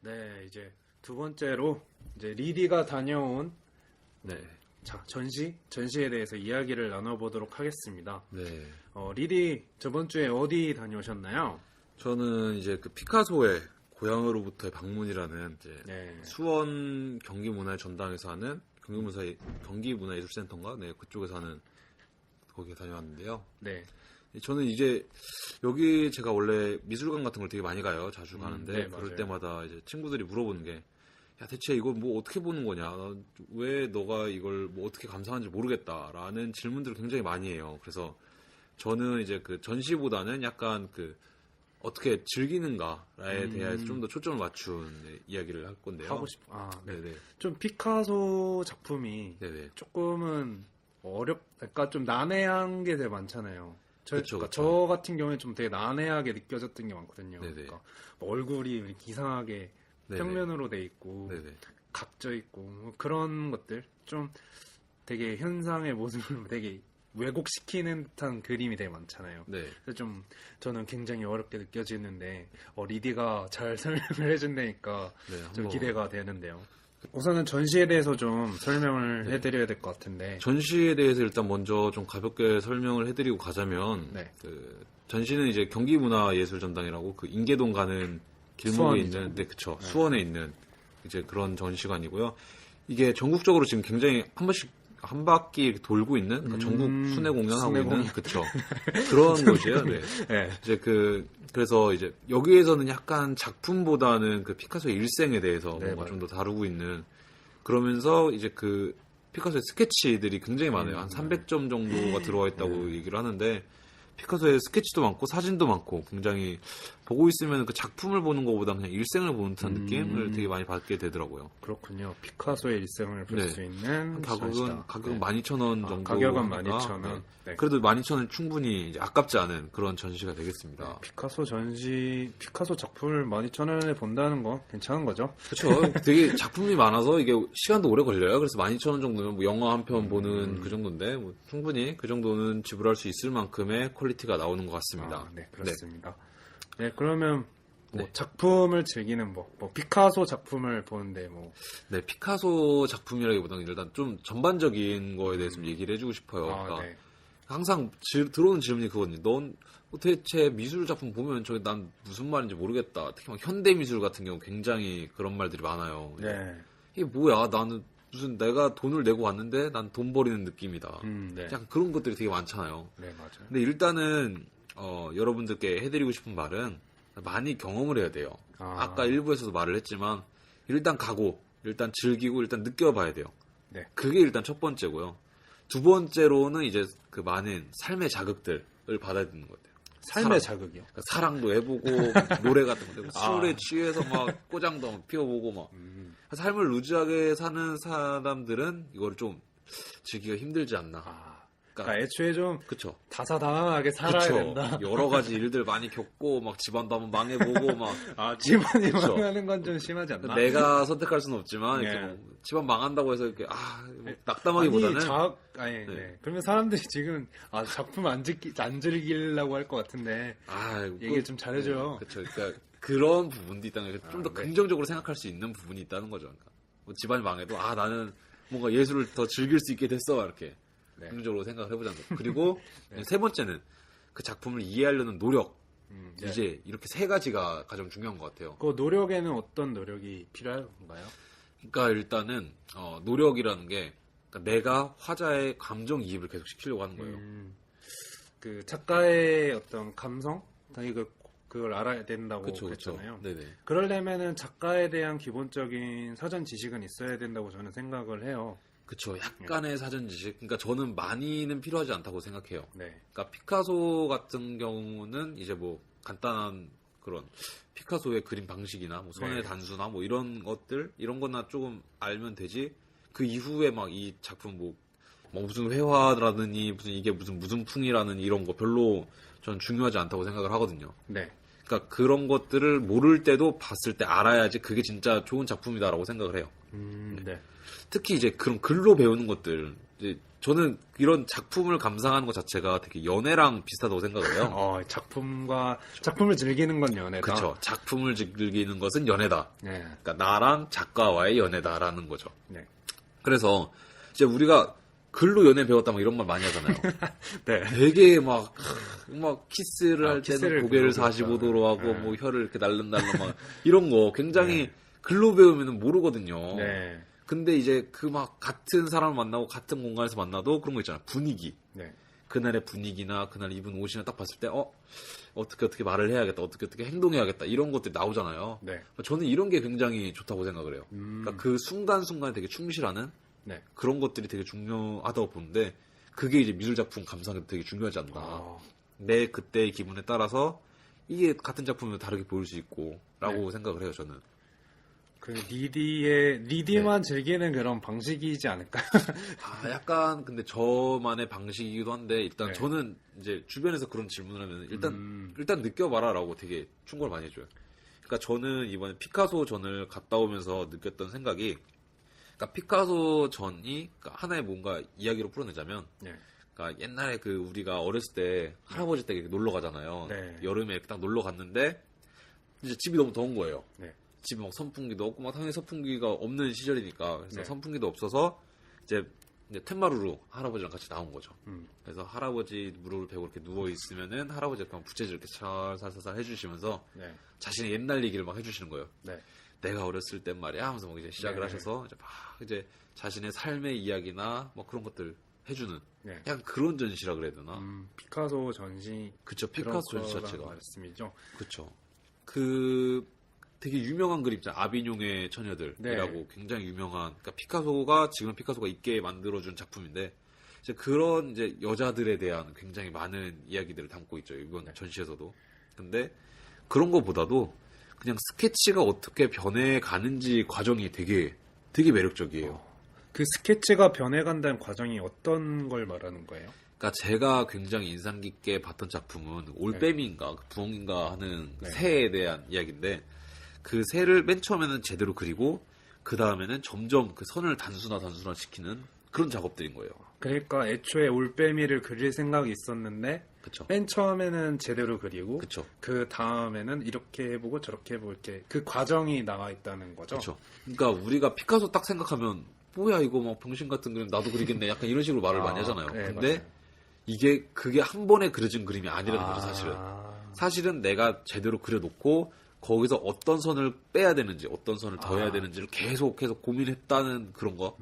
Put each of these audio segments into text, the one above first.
네, 이제 두 번째로 이제 리디가 다녀온 네. 전시에 대해서 이야기를 나눠보도록 하겠습니다. 네. 리디 저번 주에 어디 다녀오셨나요? 저는 이제 그 피카소의 고향으로부터의 방문이라는 이제 네. 수원 경기문화의 전당에서 하는 경기문화예술센터인가? 네, 그쪽에서 하는 거기에 다녀왔는데요. 네. 저는 이제 여기 제가 원래 미술관 같은 걸 되게 많이 가요. 자주 가는데 네, 그럴 맞아요. 때마다 이제 친구들이 물어보는 게 야, 대체 이걸 뭐 어떻게 보는 거냐? 왜 너가 이걸 뭐 어떻게 감상하는지 모르겠다라는 질문들을 굉장히 많이 해요. 그래서 저는 이제 그 전시보다는 약간 그 어떻게 즐기는가에 대해서 좀 더 초점을 맞춘 이야기를 할 건데요. 하고 네. 네네. 좀 피카소 작품이 네네. 조금은 그러니까 좀 난해한 게 되게 많잖아요. 그쵸. 저 같은 경우에 좀 되게 난해하게 느껴졌던 게 많거든요. 네네. 그러니까 뭐 얼굴이 이렇게 이상하게 네네. 평면으로 돼 있고 네네. 각져 있고 뭐 그런 것들 좀 되게 현상의 모습을 되게 왜곡시키는 듯한 그림이 되게 많잖아요. 네. 그래서 좀 저는 굉장히 어렵게 느껴지는데 리디가 잘 설명을 해준다니까 네, 좀 한번 기대가 되는데요. 우선은 전시에 대해서 좀 설명을 네. 해드려야 될 것 같은데. 전시에 대해서 일단 먼저 좀 가볍게 설명을 해드리고 가자면 네. 그 전시는 이제 경기문화예술전당이라고 그 인계동 가는 길목에 수원이죠. 있는 네 그쵸 네. 수원에 있는 이제 그런 전시관이고요. 이게 전국적으로 지금 굉장히 한 바퀴 이렇게 돌고 있는 그러니까 전국 순회 공연하고 순회 있는 공연. 그쵸 그런 곳이에요. 네. 네. 이제 그래서 이제 여기에서는 약간 작품보다는 그 피카소의 일생에 대해서 네, 뭔가 좀 더 다루고 있는 그러면서 이제 그 피카소의 스케치들이 굉장히 많아요. 한 300점 정도가 들어와 있다고 얘기를 하는데 피카소의 스케치도 많고 사진도 많고 굉장히 보고 있으면 그 작품을 보는 것보다 그냥 일생을 보는 듯한 느낌을 되게 많이 받게 되더라고요. 그렇군요. 피카소의 일생을 볼 네. 수 있는 가격은 전시다. 12,000원 정도. 가격은 하니까, 12,000원. 네. 네. 그래도 12,000원 충분히 이제 아깝지 않은 그런 전시가 되겠습니다. 피카소 작품을 12,000원에 본다는 거 괜찮은 거죠? 그렇죠. 되게 작품이 많아서 이게 시간도 오래 걸려요. 그래서 12,000원 정도면 뭐 영화 한 편 보는 그 정도인데 뭐 충분히 그 정도는 지불할 수 있을 만큼의 퀄리티가 나오는 것 같습니다. 네, 그렇습니다. 네, 그러면 뭐 네. 작품을 즐기는 뭐 피카소 작품을 보는데 뭐 네, 피카소 작품이라기보다는 일단 좀 전반적인 거에 대해서 좀 얘기를 해주고 싶어요. 그러니까 네. 항상 들어오는 질문이 그거거든요. 넌 도대체 미술 작품 보면 난 무슨 말인지 모르겠다. 특히 막 현대 미술 같은 경우 굉장히 그런 말들이 많아요. 네. 이게 뭐야? 나는 무슨 내가 돈을 내고 왔는데 난 돈 버리는 느낌이다. 네. 약간 그런 것들이 되게 많잖아요. 네, 맞아요. 근데 일단은 여러분들께 해드리고 싶은 말은 많이 경험을 해야 돼요. 아까 일부에서도 말을 했지만 일단 가고 일단 즐기고 일단 느껴봐야 돼요. 네. 그게 일단 첫 번째고요. 두 번째로는 이제 그 많은 삶의 자극들을 받아야 되는 것 같아요. 삶의 자극이요. 그러니까 사랑도 해보고 노래 같은 거 술에 취해서 막 꼬장도 막 피워보고 막 삶을 루즈하게 사는 사람들은 이거를 좀 즐기기가 힘들지 않나. 그러니까 애초에 좀 그쵸. 다사다난하게 살아야 그쵸. 된다. 여러 가지 일들 많이 겪고 막 집안도 한번 망해보고 막 집안이 그쵸. 망하는 건 좀 심하지 않나? 내가 선택할 수는 없지만 이렇게 네. 뭐 집안 망한다고 해서 이렇게 뭐 낙담하기보다는 네. 그러면 사람들이 지금 작품 안 즐기려고 할 것 같은데 얘기 좀 잘해줘요. 그렇죠. 그러니까 그런 부분도 있다는 게 좀 더 네. 긍정적으로 생각할 수 있는 부분이 있다는 거죠. 그러니까 뭐 집안이 망해도 나는 뭔가 예술을 더 즐길 수 있게 됐어 이렇게 네. 긍정적으로 생각을 해보자는 거죠. 그리고 네. 세 번째는 그 작품을 이해하려는 노력. 네. 이제 이렇게 세 가지가 가장 중요한 것 같아요. 그 노력에는 어떤 노력이 필요한가요? 그러니까 일단은 노력이라는 게 그러니까 내가 화자의 감정 이입을 계속 시키려고 하는 거예요. 그 작가의 어떤 감성, 그걸 알아야 된다고 그쵸. 그랬잖아요. 네네. 그러려면은 작가에 대한 기본적인 사전 지식은 있어야 된다고 저는 생각을 해요. 그쵸. 약간의 사전 지식. 그러니까 저는 많이는 필요하지 않다고 생각해요. 네. 그러니까 피카소 같은 경우는 이제 뭐 간단한 그런 피카소의 그림 방식이나 뭐 손의 네. 단수나 뭐 이런 것들 이런 거나 조금 알면 되지. 그 이후에 막 이 작품 뭐 무슨 회화라느니 무슨 이게 무슨 풍이라는 이런 거 별로 전 중요하지 않다고 생각을 하거든요. 네. 그러니까 그런 것들을 모를 때도 봤을 때 알아야지 그게 진짜 좋은 작품이다라고 생각을 해요. 네. 특히 이제 그런 글로 배우는 것들, 이제 저는 이런 작품을 감상하는 것 자체가 되게 연애랑 비슷하다고 생각을 해요. 작품을 즐기는 건 연애다. 그렇죠. 작품을 즐기는 것은 연애다. 네. 그러니까 나랑 작가와의 연애다라는 거죠. 네. 그래서 이제 우리가 글로 연애 배웠다 막 이런 말 많이 하잖아요. 네. 되게 막 키스를 할 때는 키스를 고개를 배우고 45도로 하고 네. 뭐 혀를 이렇게 날른날른 막 이런 거 굉장히 글로 배우면 모르거든요. 네. 근데 이제 그 막 같은 사람을 만나고 같은 공간에서 만나도 그런 거 있잖아. 분위기. 네. 그날의 분위기나 그날 입은 옷이나 딱 봤을 때 어떻게 말을 해야겠다. 어떻게 행동해야겠다. 이런 것들이 나오잖아요. 네. 저는 이런 게 굉장히 좋다고 생각을 해요. 그러니까 그 순간순간에 되게 충실하는 네. 그런 것들이 되게 중요하다고 보는데 그게 이제 미술 작품 감상에도 되게 중요하지 않나. 내 그때의 기분에 따라서 이게 같은 작품을 다르게 보일 수 있고라고 생각을 해요. 저는. 그 니디만 즐기는 그런 방식이지 않을까요? 약간 근데 저만의 방식이기도 한데 일단 네. 저는 이제 주변에서 그런 질문을 하면 일단 느껴봐라라고 되게 충고를 많이 해줘요. 그러니까 저는 이번에 피카소 전을 갔다 오면서 느꼈던 생각이 그러니까 피카소 전이 그러니까 하나의 뭔가 이야기로 풀어내자면 네. 그러니까 옛날에 그 우리가 어렸을 때 할아버지 댁에 놀러 가잖아요. 네. 여름에 이렇게 딱 놀러 갔는데 이제 집이 너무 더운 거예요. 네. 집에 막 선풍기도 없고 막 당연히 선풍기가 없는 시절이니까 그래서 네. 선풍기도 없어서 이제 텐마루로 할아버지랑 같이 나온 거죠. 음. 그래서 할아버지 무릎을 베고 이렇게 누워 있으면은 할아버지가 그냥 부채질 이렇게 살살살 해주시면서 네. 자신의 옛날 얘기를 막 해주시는 거예요. 네. 내가 어렸을 땐 말이야 하면서 막 이제 시작을 네. 하셔서 이제 막 이제 자신의 삶의 이야기나 뭐 그런 것들 해주는 네. 약간 그런 전시라 그래야 되나? 피카소 전시 그쵸, 피카소 전시 그런 자체가. 말씀이죠. 그쵸. 그 되게 유명한 그림 있잖아요. 아비뇽의 처녀들이라고 네. 굉장히 유명한. 그러니까 피카소가 지금 피카소가 있게 만들어준 작품인데 이제 그런 이제 여자들에 대한 굉장히 많은 이야기들을 담고 있죠. 이번 전시에서도. 근데 그런 거보다도 그냥 스케치가 어떻게 변해가는지 과정이 되게 매력적이에요. 그 스케치가 변해간다는 과정이 어떤 걸 말하는 거예요? 그러니까 제가 굉장히 인상 깊게 봤던 작품은 올빼미인가 그 부엉인가 하는 네. 새에 대한 이야기인데 그 새를 맨 처음에는 제대로 그리고 그 다음에는 점점 그 선을 단순화 시키는 그런 작업들인 거예요. 그러니까 애초에 올빼미를 그릴 생각이 있었는데 그쵸? 맨 처음에는 제대로 그리고 그쵸? 그 다음에는 이렇게 해보고 저렇게 해보고 이렇게 그 과정이 나와 있다는 거죠. 그쵸? 그러니까 우리가 피카소 딱 생각하면 뭐야 이거 막 병신 같은 그림 나도 그리겠네 약간 이런 식으로 말을 많이 하잖아요. 네, 근데 맞아요. 그게 한 번에 그려진 그림이 아니라는 거죠 사실은. 사실은 내가 제대로 그려놓고 거기서 어떤 선을 빼야 되는지 어떤 선을 더해야 되는지를 계속해서 고민했다는 그런 거.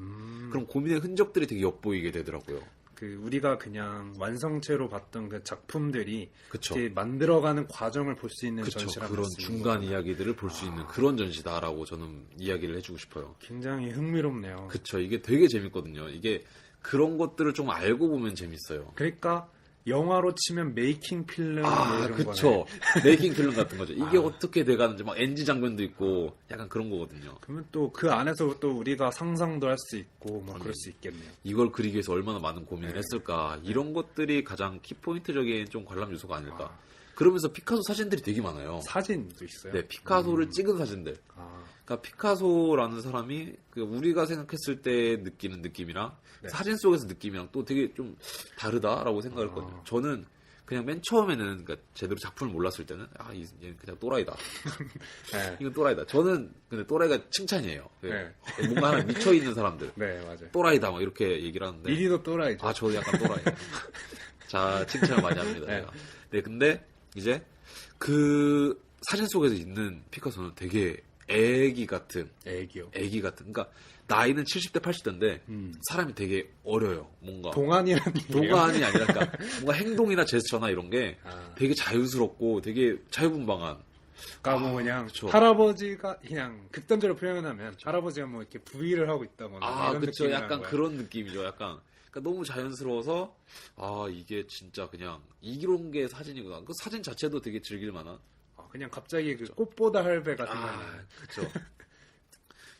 그런 고민의 흔적들이 되게 엿보이게 되더라고요. 그 우리가 그냥 완성체로 봤던 그 작품들이 그쵸. 이렇게 만들어가는 과정을 볼 수 있는 그쵸. 전시라는 그런 말씀인 중간 거죠. 이야기들을 볼 수 있는 그런 전시다라고 저는 이야기를 해주고 싶어요. 굉장히 흥미롭네요. 그쵸. 이게 되게 재밌거든요. 이게 그런 것들을 좀 알고 보면 재밌어요. 그러니까 영화로 치면 메이킹 필름 뭐 이런 그쵸. 거네. 메이킹 필름 같은 거죠. 이게 어떻게 돼가는지 막 NG 장면도 있고 약간 그런 거거든요. 그러면 또 그 안에서 또 우리가 상상도 할 수 있고 뭐 그럴 수 있겠네요. 이걸 그리기 위해서 얼마나 많은 고민을 했을까. 이런 것들이 가장 키포인트적인 좀 관람 요소가 아닐까. 그러면서 피카소 사진들이 되게 많아요. 사진도 있어요. 네, 피카소를 찍은 사진들. 그러니까 피카소라는 사람이 그 우리가 생각했을 때 느끼는 느낌이랑 사진 속에서 느낌이랑 또 되게 좀 다르다라고 생각을 했거든요. 저는 그냥 맨 처음에는 그러니까 제대로 작품을 몰랐을 때는 얘는 그냥 또라이다. 네. 이건 또라이다. 저는 근데 또라이가 칭찬이에요. 네. 뭔가 하나 미쳐 있는 사람들. 네, 맞아요. 또라이다 막 이렇게 얘기를 하는데. 리리도 또라이죠. 저도 약간 또라이. 자, 칭찬을 많이 합니다. 네. 제가. 네, 근데 이제 그 사진 속에서 있는 피카소는 되게 애기 같은. 애기요. 그러니까 나이는 70대, 80대인데 사람이 되게 어려요. 뭔가 동안이라는 얘기예요? 동안이 아니라 그러니까 뭔가 행동이나 제스처나 이런 게 되게 자유스럽고 되게 자유분방한. 그러니까 뭐 그냥 그쵸. 할아버지가 그냥 극단적으로 표현하면 할아버지가 뭐 이렇게 부위를 하고 있다거나 이런 그쵸. 느낌이라는 약간 거야. 그런 느낌이죠. 약간. 그러니까 너무 자연스러워서 이게 진짜 그냥 이런 게 사진이구나. 그 사진 자체도 되게 즐길 만한. 그냥 갑자기 그 꽃보다 할배 같은 거. 그렇죠.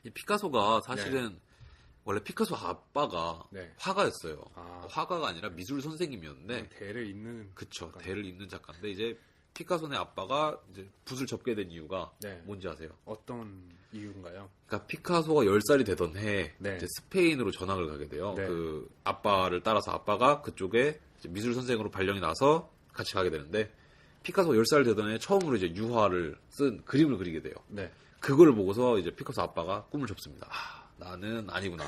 이 피카소가 사실은 원래 피카소 아빠가 네. 화가였어요. 화가가 아니라 미술 선생님이었는데 대를 잇는. 그쵸. 대를 잇는 작가인데 이제 피카소네 아빠가 이제 붓을 접게 된 이유가 네. 뭔지 아세요? 어떤 이유인가요? 그러니까 피카소가 10살이 되던 해에 네. 이제 스페인으로 전학을 가게 돼요. 네. 그 아빠를 따라서 아빠가 그쪽에 이제 미술 선생으로 발령이 나서 같이 가게 되는데 피카소가 10살 되던 해에 처음으로 이제 유화를 쓴 그림을 그리게 돼요. 네. 그걸 보고서 이제 피카소 아빠가 꿈을 접습니다. 나는 아니구나.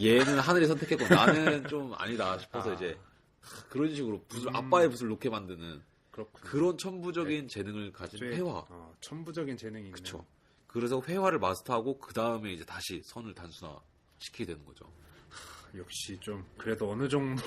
얘는 하늘이 선택했고 나는 좀 아니다 싶어서 이제 그런 식으로 아빠의 붓을 놓게 만드는 그렇군요. 그런 천부적인 재능을 가진 회화. 천부적인 재능이 있네요. 그쵸. 그래서 회화를 마스터하고 그 다음에 이제 다시 선을 단순화시키게 되는 거죠. 역시 좀 그래도 어느 정도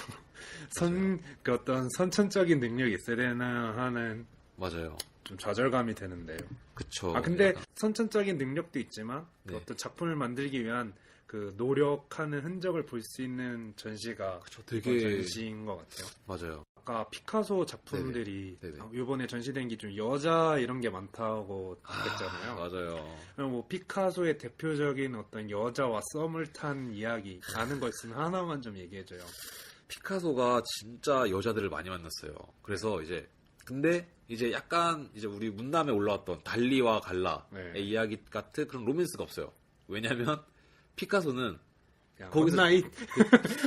그 어떤 선천적인 능력이 있어야 되나 하는 맞아요. 좀 좌절감이 되는데요. 그쵸. 근데 약간, 선천적인 능력도 있지만 그 네. 어떤 작품을 만들기 위한 그 노력하는 흔적을 볼 수 있는 전시가 그쵸. 이번 되게 전시인 것 같아요. 맞아요. 아까 피카소 작품들이 네네. 이번에 전시된 게 좀 여자 이런 게 많다고 느꼈잖아요. 맞아요. 그럼 뭐 피카소의 대표적인 어떤 여자와 썸을 탄 이야기 아는 거 있으면 하나만 좀 얘기해줘요. 피카소가 진짜 여자들을 많이 만났어요. 그래서 이제 근데 이제 약간 이제 우리 문남에 올라왔던 달리와 갈라의 네. 이야기 같은 그런 로맨스가 없어요. 왜냐면 피카소는 그냥 거기서 원나잇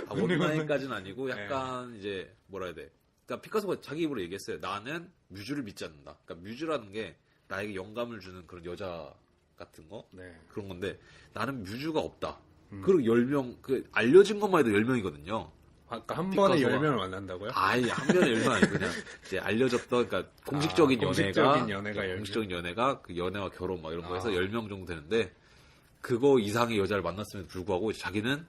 원나잇까지는 아니고 약간 이제 뭐라 해야 돼. 그러니까 피카소가 자기 입으로 얘기했어요. 나는 뮤즈를 믿지 않는다. 그러니까 뮤즈라는 게 나에게 영감을 주는 그런 여자 같은 거 네. 그런 건데 나는 뮤즈가 없다. 그리고 10명 그 알려진 것만 해도 10명이거든요. 아까 한 번에 피카소가- 10명을 만난다고요? 아예 한 번에 10명 아니고 그냥 이제 알려졌던 그러니까 공식적인 공식적인 연애가 10명. 공식적인 연애가 그 연애와 결혼 막 이런 거 해서 아. 10명 정도 되는데 그거 이상의 여자를 만났음에도 불구하고 자기는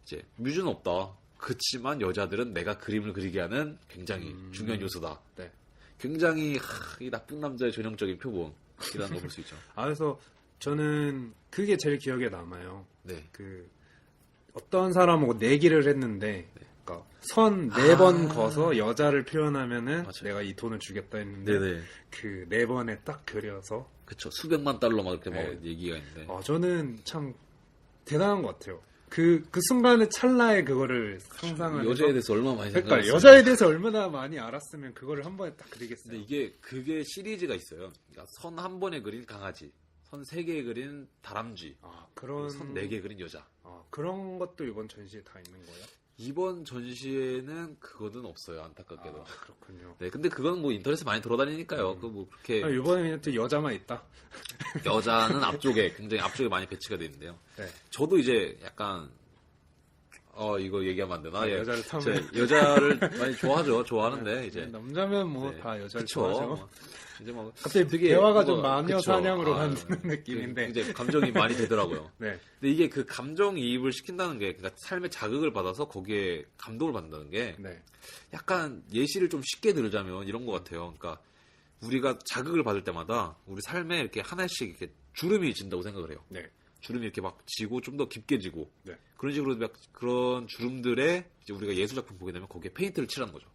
이제 뮤즈는 없다. 그치만 여자들은 내가 그림을 그리게 하는 굉장히 중요한 요소다. 네. 굉장히 이 나쁜 남자의 전형적인 표본이라는 걸 볼 수 있죠. 그래서 저는 그게 제일 기억에 남아요. 네. 그 어떤 사람하고 내기를 했는데 그러니까 선 4번 거서 여자를 표현하면은 맞아요. 내가 이 돈을 주겠다 했는데 네네. 그 4번에 딱 그려서 그쵸. 수백만 달러 막 이렇게 네. 막 얘기가 있는데. 저는 참 대단한 것 같아요. 그 순간의 찰나에 그거를 상상을 여자에 해서 대해서 얼마나 많이 그러니까 생각했어요. 여자에 대해서 얼마나 많이 알았으면 그거를 한 번에 딱 그리겠어요. 근데 그게 시리즈가 있어요. 그러니까 선 한 번에 그린 강아지, 선 3개에 그린 다람쥐, 그런 선 4개에 그린 여자. 그런 것도 이번 전시에 다 있는 거예요? 이번 전시에는 그거는 없어요. 안타깝게도. 그렇군요. 네, 근데 그건 뭐 인터넷에 많이 돌아다니니까요. 그 뭐 그렇게 이번에는 또 여자만 있다. 여자는 앞쪽에 굉장히 앞쪽에 많이 배치가 돼 있는데요. 네. 저도 이제 약간 이거 얘기하면 안 되나? 예. 여자를 타면 제 여자를 많이 좋아하죠. 좋아하는데 이제 남자면 뭐 네. 다 여자를 그쵸. 좋아하죠. 뭐, 이제 뭐 갑자기 되게 대화가 좀 뭔가- 마녀 그쵸. 사냥으로 아, 만드는 느낌인데. 이제 감정이 많이 되더라고요. 네. 근데 이게 그 감정이입을 시킨다는 게 그러니까 삶의 자극을 받아서 거기에 감동을 받는다는 게 네. 약간 예시를 좀 쉽게 들자면 이런 것 같아요. 그러니까 우리가 자극을 받을 때마다 우리 삶에 이렇게 하나씩 이렇게 주름이 진다고 생각을 해요. 네. 주름이 이렇게 막 지고 좀 더 깊게 지고 네. 그런 식으로 막 그런 주름들에 이제 우리가 예술 작품 보게 되면 거기에 페인트를 칠하는 거죠.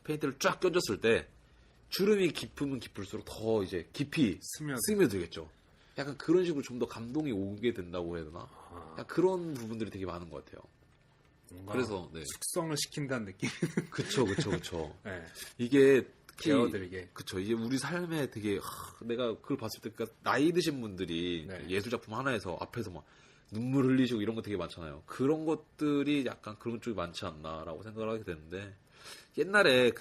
페인트를 쫙 껴줬을 때 주름이 깊으면 깊을수록 더 이제 깊이 스며들겠죠. 약간 그런 식으로 좀 더 감동이 오게 된다고 해야 되나? 약간 그런 부분들이 되게 많은 것 같아요. 그래서 네. 숙성을 시킨다는 느낌. 그쵸. 네. 이게 개어들게. 그쵸. 이게 우리 삶에 되게 내가 그걸 봤을 때 그러니까 나이 드신 분들이 네. 예술 작품 하나에서 앞에서 막 눈물 흘리시고 이런 거 되게 많잖아요. 그런 것들이 약간 그런 쪽이 많지 않나라고 생각을 하게 되는데 옛날에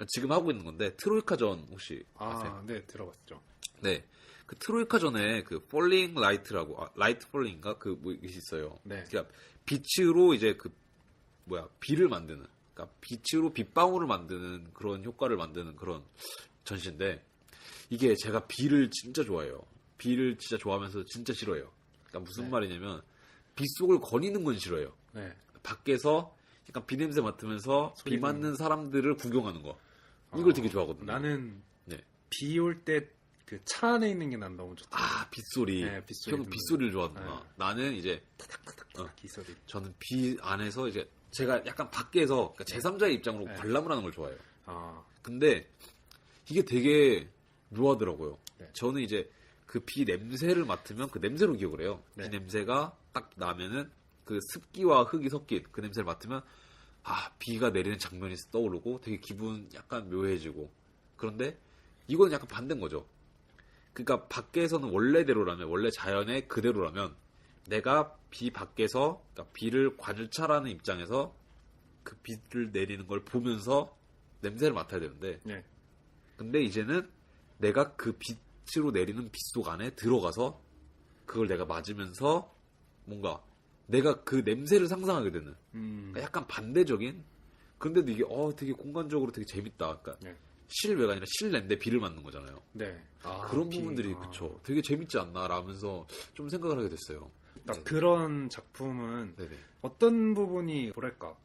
지금 하고 있는 건데 트로이카전 혹시 아세요? 네, 들어봤죠. 네. 그 트로이카전에 그 폴링 라이트라고 라이트 폴링인가 뭐 있어요. 네. 그러니까 빛으로 이제 비를 만드는 그러니까 빛으로 빗방울을 만드는 그런 효과를 만드는 그런 전시인데 이게 제가 비를 진짜 좋아해요. 비를 진짜 좋아하면서 진짜 싫어해요. 그러니까 무슨 말이냐면 빗속을 거니는 건 싫어해요. 네. 밖에서 약간 비 냄새 맡으면서 비 맞는 사람들을 구경하는 거. 이걸 되게 좋아하거든요. 나는 네. 비 올 때 그 차 안에 있는 게 난 너무 좋다. 빗소리. 네, 빗소리 형은 듣는 빗소리를 좋아하는구나. 네. 나는 이제 이 소리. 저는 비 안에서 이제 제가 약간 밖에서 그러니까 제3자의 입장으로 네. 관람을 하는 걸 좋아해요. 아, 근데 이게 되게 묘하더라고요. 네. 저는 이제 그 비 냄새를 맡으면 그 냄새로 기억을 해요. 네. 비 냄새가 딱 나면은 그 습기와 흙이 섞인 그 냄새를 맡으면 비가 내리는 장면이 떠오르고 되게 기분 약간 묘해지고 그런데 이거는 약간 반대인 거죠. 그러니까 밖에서는 원래대로라면, 원래 자연의 그대로라면 내가 비 밖에서, 그러니까 비를 관찰하는 입장에서 그 비를 내리는 걸 보면서 냄새를 맡아야 되는데, 네. 근데 이제는 내가 그 빛으로 내리는 빗속 안에 들어가서 그걸 내가 맞으면서 뭔가 내가 그 냄새를 상상하게 되는, 그러니까 약간 반대적인. 근데도 이게 되게 공간적으로 되게 재밌다. 그러니까 네. 실외가 아니라 실내인데 비를 맞는 거잖아요. 네. 그런 부분들이 그쵸. 되게 재밌지 않나 라면서 좀 생각을 하게 됐어요. 딱 그런 작품은 네네. 어떤 부분이 뭐랄까?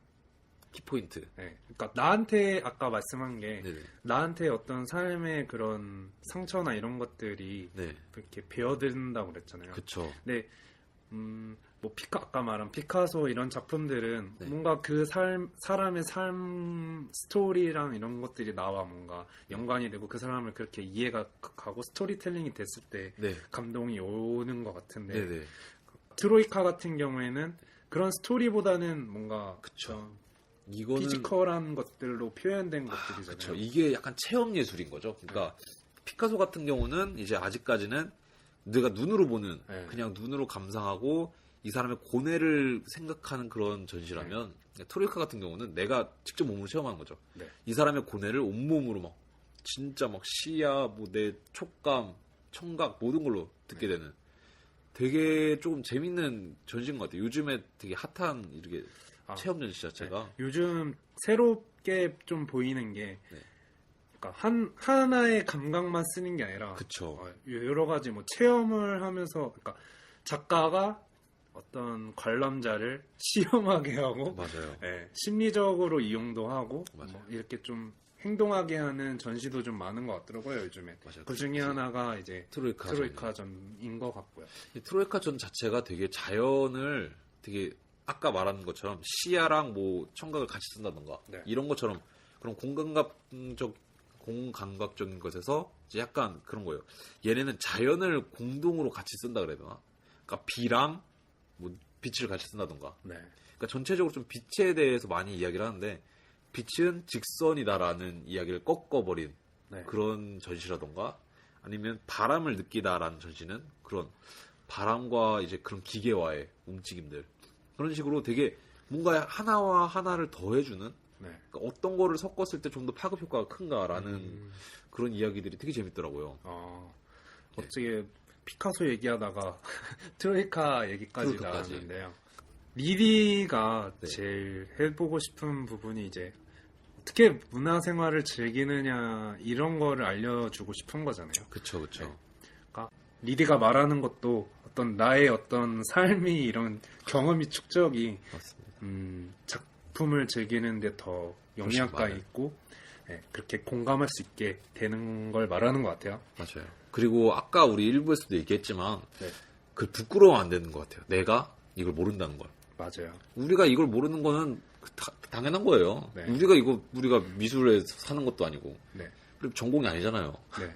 키포인트. 네. 그러니까 나한테 아까 말씀한 게 네네. 나한테 어떤 삶의 그런 상처나 이런 것들이 네. 이렇게 배어든다고 그랬잖아요. 그쵸. 근데 뭐 아까 말한 피카소 이런 작품들은 네. 뭔가 사람의 삶 스토리랑 이런 것들이 나와 뭔가 연관이 되고 그 사람을 그렇게 이해가 가고 스토리텔링이 됐을 때 네. 감동이 오는 것 같은데 네네. 트로이카 같은 경우에는 그런 스토리보다는 뭔가 그쵸. 이거는 피지컬한 것들로 표현된 것들이잖아요. 그쵸. 이게 약간 체험 예술인 거죠. 그러니까 피카소 같은 경우는 이제 아직까지는 내가 눈으로 보는, 네. 그냥 눈으로 감상하고 이 사람의 고뇌를 생각하는 그런 전시라면 트로이카 같은 경우는 내가 직접 몸으로 체험하는 거죠. 네. 이 사람의 고뇌를 온몸으로 막 진짜 막 시야, 뭐 내 촉감, 청각 모든 걸로 듣게 되는 되게 조금 재밌는 전시인 것 같아요. 요즘에 되게 핫한 이렇게 체험 전시 자체가. 네. 요즘 새롭게 좀 보이는 게 네. 그러니까 하나의 감각만 쓰는 게 아니라 그쵸. 여러 가지 뭐 체험을 하면서 그러니까 작가가 어떤 관람자를 시험하게 하고 맞아요. 네, 심리적으로 이용도 하고 맞아요. 뭐 이렇게 좀 행동하게 하는 전시도 좀 많은 것 같더라고요 요즘에. 맞아요. 그 중에 하나가 이제 트로이카 전인 것 같고요. 이 트로이카 전 자체가 되게 자연을 되게 아까 말한 것처럼 시야랑 뭐 청각을 같이 쓴다던가 네. 이런 것처럼 그런 공감각적인 것에서 이제 약간 그런 거예요. 얘네는 자연을 공동으로 같이 쓴다 그래야 되나? 그러니까 비랑 뭐 빛을 같이 쓴다던가. 네. 그러니까 전체적으로 좀 빛에 대해서 많이 이야기를 하는데 빛은 직선이다라는 이야기를 꺾어버린 네. 그런 전시라던가 아니면 바람을 느끼다라는 전시는 그런 바람과 이제 그런 기계와의 움직임들 그런 식으로 되게 뭔가 하나와 하나를 더해주는 네. 그러니까 어떤 거를 섞었을 때 좀 더 파급 효과가 큰가라는 그런 이야기들이 되게 재밌더라고요. 어떻게 피카소 얘기하다가 트로이카 얘기까지 트로이카까지. 나왔는데요. 리디가 네. 제일 해보고 싶은 부분이 이제 어떻게 문화생활을 즐기느냐 이런 거를 알려주고 싶은 거잖아요. 그쵸. 네. 그러니까 리디가 말하는 것도 어떤 나의 어떤 삶이 이런 경험이 축적이 맞습니다. 작품을 즐기는데 더 영향가 맞아요. 있고 그렇게 공감할 수 있게 되는 걸 말하는 것 같아요. 맞아요. 그리고 아까 우리 일부에서도 얘기했지만 네. 그 부끄러워 안 되는 것 같아요. 내가 이걸 모른다는 걸. 맞아요. 우리가 이걸 모르는 거는 당연한 거예요. 네. 우리가 미술에 사는 것도 아니고 네. 그리고 전공이 아니잖아요. 네.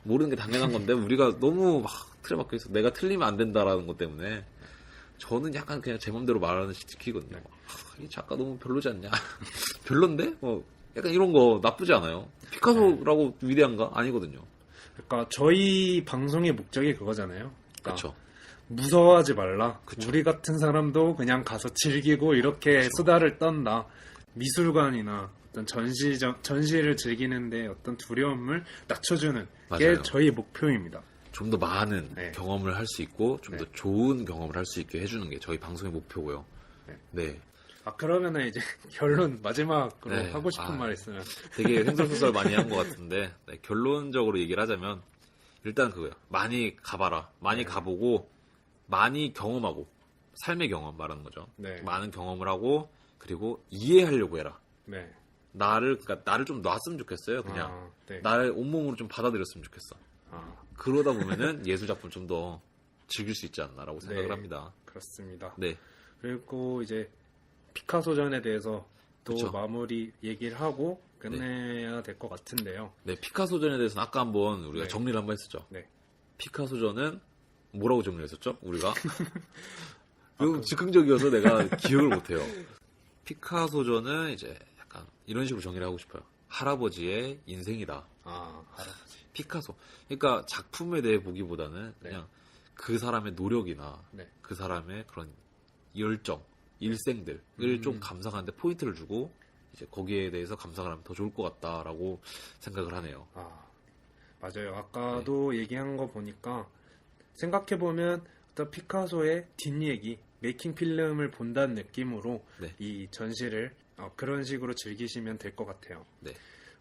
모르는 게 당연한 건데 우리가 너무 막 틀에 박혀 있어. 내가 틀리면 안 된다라는 것 때문에 저는 약간 그냥 제 맘대로 말하는 시키거든요. 네. 이 작가 너무 별로지 않냐? 별론데? 약간 이런 거 나쁘지 않아요. 피카소라고 위대한가? 아니거든요. 그러니까 저희 방송의 목적이 그거잖아요. 그러니까 그렇죠. 무서워하지 말라. 그쵸. 우리 같은 사람도 그냥 가서 즐기고 이렇게 수다를 떤다. 미술관이나 어떤 전시를 즐기는데 어떤 두려움을 낮춰주는 게 맞아요. 저희 목표입니다. 좀 더 많은 네. 경험을 할 수 있고 좀 더 네. 좋은 경험을 할 수 있게 해주는 게 저희 방송의 목표고요. 네. 그러면은 이제 결론 마지막으로 네. 하고 싶은 말 있으면 되게 횡설수설 많이 한 것 같은데 네, 결론적으로 얘기를 하자면 일단 그거예요. 많이 가봐라. 많이 가보고 많이 경험하고 삶의 경험 말하는 거죠. 네. 많은 경험을 하고 그리고 이해하려고 해라. 네. 나를 좀 놨으면 좋겠어요. 그냥 네. 나를 온몸으로 좀 받아들였으면 좋겠어. 그러다 보면은 예술 작품 좀 더 즐길 수 있지 않나라고 생각을 네. 합니다. 그렇습니다. 네. 그리고 이제 피카소전에 대해서 또 그쵸. 마무리 얘기를 하고 끝내야 될 것 같은데요. 네, 피카소전에 대해서는 아까 한번 우리가 네. 정리를 한번 했었죠. 네. 피카소전은 뭐라고 정리했었죠? 우리가 너무 즉흥적이어서 내가 기억을 못해요. 피카소전은 이제 약간 이런 식으로 정리를 하고 싶어요. 할아버지의 인생이다. 아, 할아버지. 피카소. 그러니까 작품에 대해 보기보다는 네. 그냥 그 사람의 노력이나 네. 그 사람의 그런 열정, 일생들을 좀 감상하는데 포인트를 주고 이제 거기에 대해서 감상을 하면 더 좋을 것 같다라고 생각을 하네요. 아, 맞아요. 아까도 얘기한 거 보니까 생각해보면 어떤 피카소의 뒷얘기, 메이킹 필름을 본다는 느낌으로 네. 이 전시를 그런 식으로 즐기시면 될 것 같아요. 네.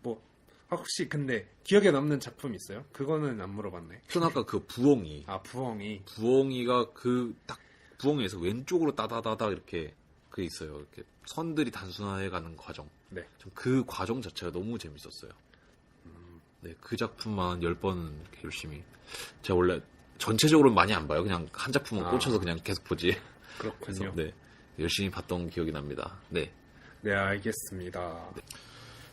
뭐 혹시 근데 기억에 남는 작품 있어요? 그거는 안 물어봤네. 전 아까 그 부엉이. 아, 부엉이. 부엉이가 그 딱 부엉이에서 왼쪽으로 따다다다 이렇게 그 있어요. 이렇게 선들이 단순화해 가는 과정. 네. 전 그 과정 자체가 너무 재밌었어요. 네, 그 작품만 10번 이렇게 열심히. 제가 원래 전체적으로 많이 안 봐요. 그냥 한 작품만 아. 꽂혀서 그냥 계속 보지. 그래서 그렇군요. 네, 열심히 봤던 기억이 납니다. 네. 네, 알겠습니다.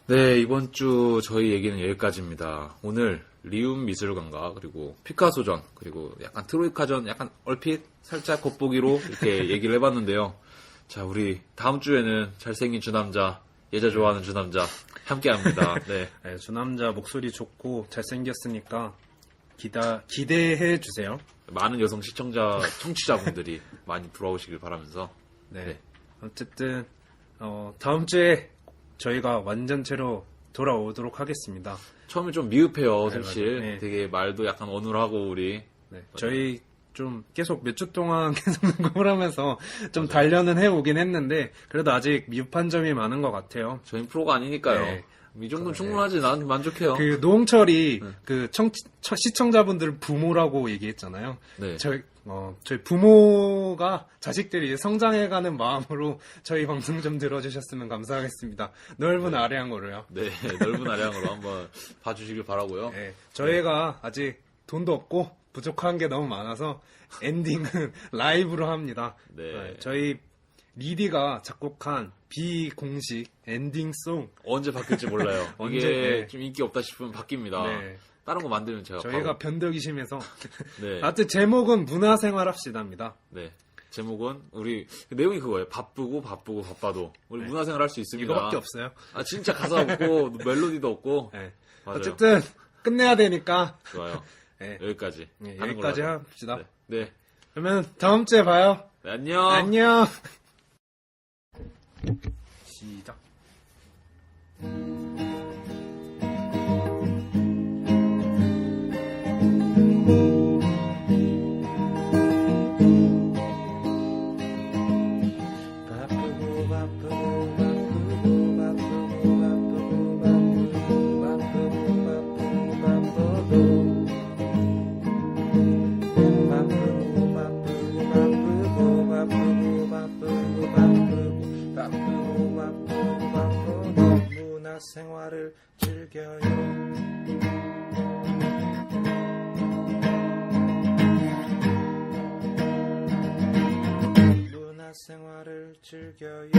네, 이번 주 저희 얘기는 여기까지입니다. 오늘 리움 미술관과 그리고 피카소전 그리고 약간 트로이카전 약간 얼핏 살짝 겉보기로 이렇게 얘기를 해봤는데요. 자, 우리 다음 주에는 잘생긴 주남자, 여자 좋아하는 주남자 함께합니다. 네, 네, 주남자 목소리 좋고 잘생겼으니까 기대해 주세요. 많은 여성 시청자, 청취자분들이 많이 돌아오시길 바라면서 네. 네. 어쨌든 다음 주에 저희가 완전체로 돌아오도록 하겠습니다. 처음에 좀 미흡해요, 네, 사실. 맞아요. 네. 되게 말도 약간 어눌하고 우리. 네, 저희 좀 계속 몇 주 동안 계속 녹음을 하면서 좀 단련은 해오긴 했는데 그래도 아직 미흡한 점이 많은 것 같아요. 저희 프로가 아니니까요. 네. 이 정도는 충분하지. 난 만족해요. 그 노홍철이 네. 그 시청자분들 부모라고 얘기했잖아요. 네. 저희 부모가 자식들이 이제 성장해가는 마음으로 저희 방송 좀 들어주셨으면 감사하겠습니다. 넓은 네. 아량으로요. 네, 넓은 아량으로 한번 봐주시길 바라고요. 네, 저희가 아직 돈도 없고 부족한 게 너무 많아서 엔딩은 라이브로 합니다. 네. 저희 리디가 작곡한 비공식 엔딩송. 언제 바뀔지 몰라요. 언제, 이게 네. 좀 인기 없다 싶으면 바뀝니다. 네, 다른 거 만들면 제가 저희가 바로. 변덕이 심해서 네. 하여튼 제목은 문화생활 합시다입니다. 네. 제목은 우리 내용이 그거예요. 바쁘고 바빠도 우리 네. 문화생활 할 수 있습니다. 이거밖에 없어요. 아 진짜 가사 없고 멜로디도 없고. 네. 맞아요. 어쨌든 끝내야 되니까 좋아요. 네. 여기까지. 네, 하는 여기까지 걸로 하죠. 합시다. 네. 네. 그러면 다음 주에 봐요. 네, 안녕. 안녕. 시작. 바쁘고 바쁘고 바쁘고 바쁘고 바쁘고 바쁘고 바쁘고 바쁘고 바쁘고 바쁘고 바쁘고 바쁘고 바쁘고 바쁘고 문화생활을 즐겨요. 문화생활을 즐겨요.